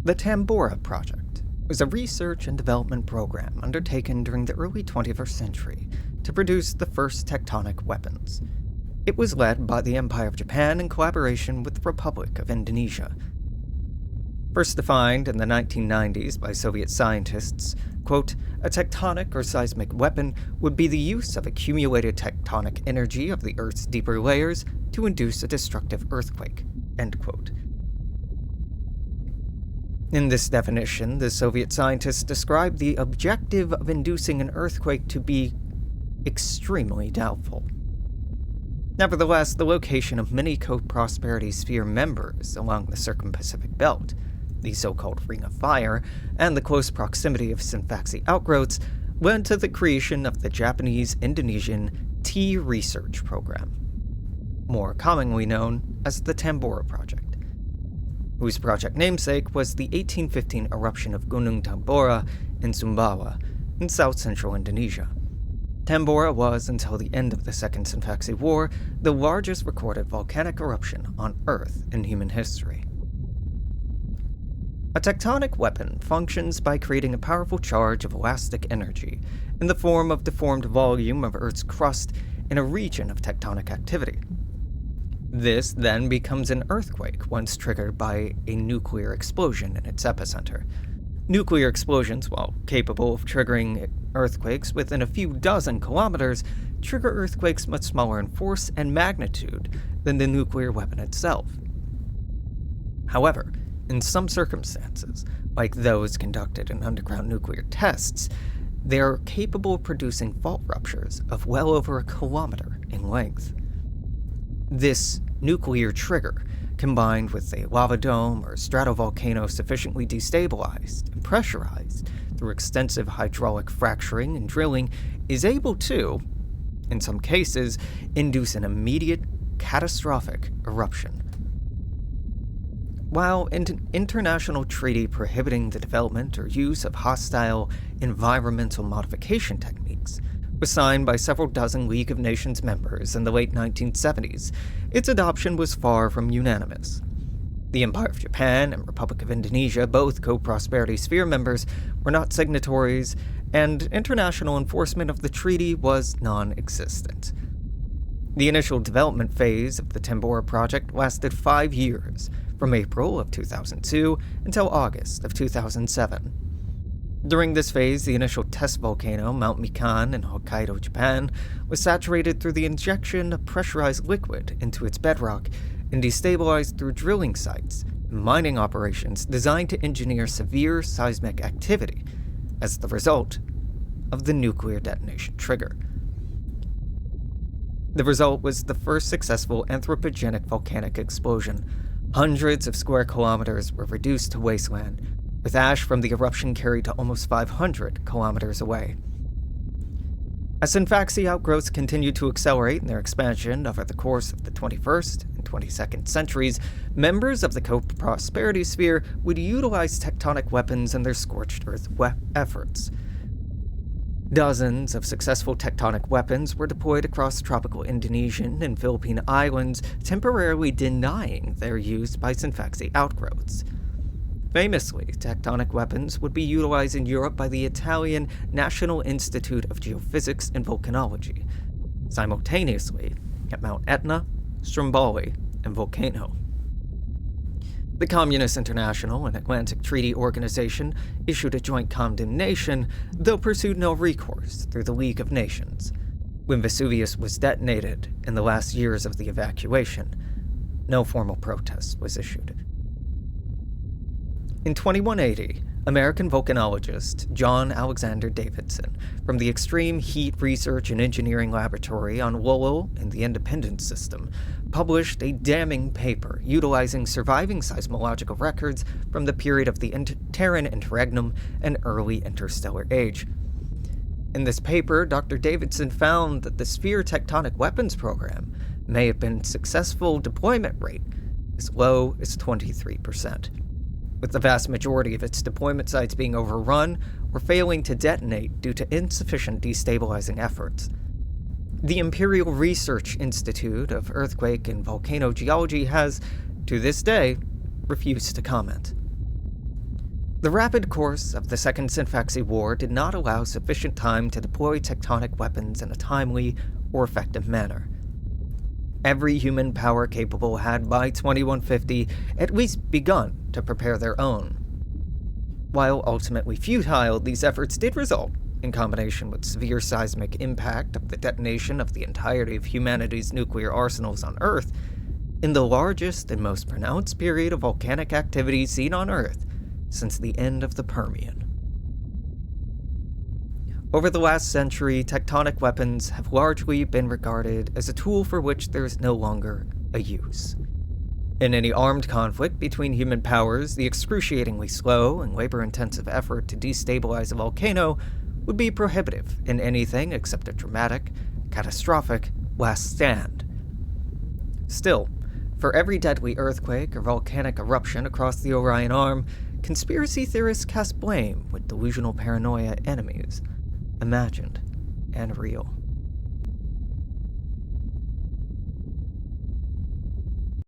The Tambora project was a research and development program undertaken during the early 21st century to produce the first tectonic weapons. It was led by the Empire of Japan in collaboration with the Republic of Indonesia. First defined in the 1990s by Soviet scientists, quote, a tectonic or seismic weapon would be the use of accumulated tectonic energy of the Earth's deeper layers to induce a destructive earthquake, end quote. In this definition, the Soviet scientists described the objective of inducing an earthquake to be extremely doubtful. Nevertheless, the location of many co-prosperity sphere members along the circum-Pacific belt, the so-called Ring of Fire, and the close proximity of Synfaxi outgrowths led to the creation of the Japanese-Indonesian Tea Research Program, more commonly known as the Tambora Project, whose project namesake was the 1815 eruption of Gunung Tambora in Sumbawa, in south-central Indonesia. Tambora was, until the end of the Second Synfaxi War, the largest recorded volcanic eruption on Earth in human history. A tectonic weapon functions by creating a powerful charge of elastic energy in the form of deformed volume of Earth's crust in a region of tectonic activity. This then becomes an earthquake once triggered by a nuclear explosion in its epicenter. Nuclear explosions, while capable of triggering earthquakes within a few dozen kilometers, trigger earthquakes much smaller in force and magnitude than the nuclear weapon itself. However, in some circumstances, like those conducted in underground nuclear tests, they are capable of producing fault ruptures of well over a kilometer in length. This nuclear trigger, combined with a lava dome or stratovolcano sufficiently destabilized and pressurized through extensive hydraulic fracturing and drilling, is able to, in some cases, induce an immediate, catastrophic eruption. While an international treaty prohibiting the development or use of hostile environmental modification techniques was signed by several dozen League of Nations members in the late 1970s, its adoption was far from unanimous. The Empire of Japan and Republic of Indonesia, both co-prosperity sphere members, were not signatories, and international enforcement of the treaty was non-existent. The initial development phase of the Tambora project lasted 5 years, from April of 2002 until August of 2007. During this phase, the initial test volcano, Mount Mikan in Hokkaido, Japan, was saturated through the injection of pressurized liquid into its bedrock and destabilized through drilling sites and mining operations designed to engineer severe seismic activity as the result of the nuclear detonation trigger. The result was the first successful anthropogenic volcanic explosion. Hundreds of square kilometers were reduced to wasteland, with ash from the eruption carried to almost 500 kilometers away. As Synfaxi outgrowths continued to accelerate in their expansion over the course of the 21st and 22nd centuries, members of the co-prosperity sphere would utilize tectonic weapons in their scorched earth efforts. Dozens of successful tectonic weapons were deployed across tropical Indonesian and Philippine islands, temporarily denying their use by Synfaxi outgrowths. Famously, tectonic weapons would be utilized in Europe by the Italian National Institute of Geophysics and Volcanology, simultaneously at Mount Etna, Stromboli, and Volcano. The Communist International and Atlantic Treaty Organization issued a joint condemnation, though pursued no recourse through the League of Nations. When Vesuvius was detonated in the last years of the evacuation, no formal protest was issued. In 2180, American volcanologist John Alexander Davidson from the Extreme Heat Research and Engineering Laboratory on Lowell in the Independence System published a damning paper utilizing surviving seismological records from the period of the Terran Interregnum and early interstellar age. In this paper, Dr. Davidson found that the Sphere Tectonic Weapons Program may have been successful deployment rate as low as 23%. With the vast majority of its deployment sites being overrun or failing to detonate due to insufficient destabilizing efforts. The Imperial Research Institute of Earthquake and Volcano Geology has, to this day, refused to comment. The rapid course of the Second Sinfaxi War did not allow sufficient time to deploy tectonic weapons in a timely or effective manner. Every human power capable had by 2150 at least begun to prepare their own. While ultimately futile, these efforts did result, in combination with severe seismic impact of the detonation of the entirety of humanity's nuclear arsenals on Earth, in the largest and most pronounced period of volcanic activity seen on Earth since the end of the Permian. Over the last century, tectonic weapons have largely been regarded as a tool for which there is no longer a use. In any armed conflict between human powers, the excruciatingly slow and labor-intensive effort to destabilize a volcano would be prohibitive in anything except a dramatic, catastrophic last stand. Still, for every deadly earthquake or volcanic eruption across the Orion Arm, conspiracy theorists cast blame with delusional paranoia enemies, imagined and real.